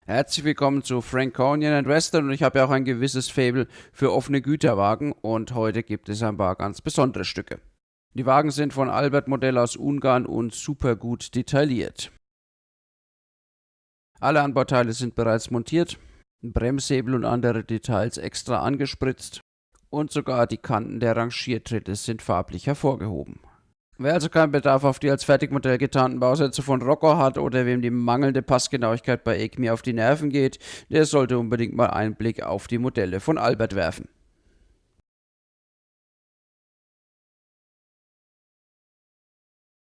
Herzlich willkommen zu Franconian Western und ich habe ja auch ein gewisses Faible für offene Güterwagen und heute gibt es ein paar ganz besondere Stücke. Die Wagen sind von Albert Modell aus Ungarn und super gut detailliert. Alle Anbauteile sind bereits montiert, Bremshebel und andere Details extra angespritzt und sogar die Kanten der Rangiertritte sind farblich hervorgehoben. Wer also keinen Bedarf auf die als Fertigmodell getarnten Bausätze von Rocco hat oder wem die mangelnde Passgenauigkeit bei ECMI auf die Nerven geht, der sollte unbedingt mal einen Blick auf die Modelle von Albert werfen.